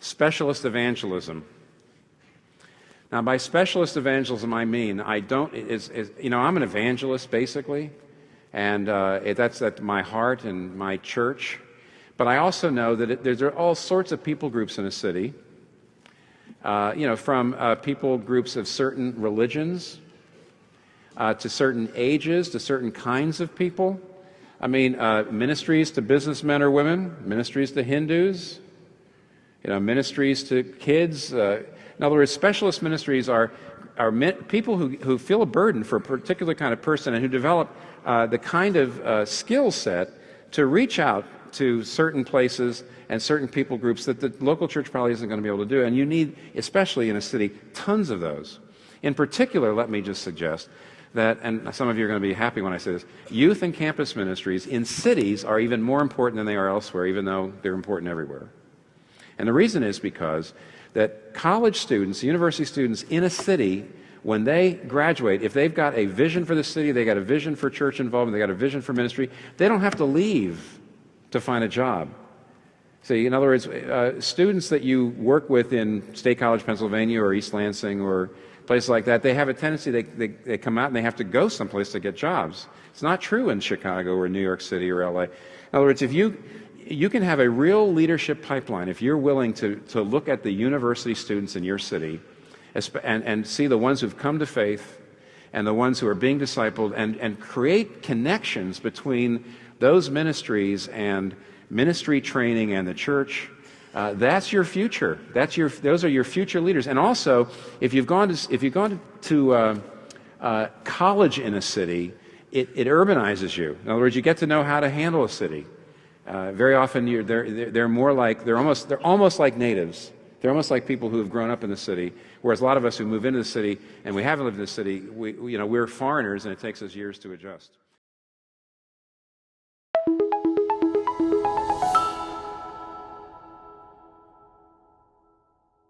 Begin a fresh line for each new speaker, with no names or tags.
specialist evangelism. Now, by specialist evangelism, I mean I'm an evangelist basically, and that's at my heart and my church. But I also know that there are all sorts of people groups in a city. From people groups of certain religions to certain ages, to certain kinds of people. I mean, ministries to businessmen or women, ministries to Hindus, ministries to kids. In other words, specialist ministries are people who feel a burden for a particular kind of person and who develop the kind of skill set to reach out to certain places and certain people groups that the local church probably isn't going to be able to do. And you need, especially in a city, tons of those. In particular, let me just suggest that, and some of you are going to be happy when I say this, youth and campus ministries in cities are even more important than they are elsewhere, even though they're important everywhere. And the reason is because that college students, university students in a city, when they graduate, if they've got a vision for the city, they've got a vision for church involvement, they've got a vision for ministry, they don't have to leave to find a job. See, in other words, students that you work with in State College, Pennsylvania, or East Lansing, or places like that, they have a tendency, they come out and they have to go someplace to get jobs. It's not true in Chicago or New York City or LA. In other words, if you can have a real leadership pipeline if you're willing to look at the university students in your city and see the ones who've come to faith and the ones who are being discipled and create connections between those ministries and ministry training and the church. That's your future. Those are your future leaders. And also, if you've gone to college in a city, it urbanizes you. In other words, you get to know how to handle a city. Very often, they're almost like natives. They're almost like people who have grown up in the city. Whereas a lot of us who move into the city and we haven't lived in the city, we're foreigners, and it takes us years to adjust.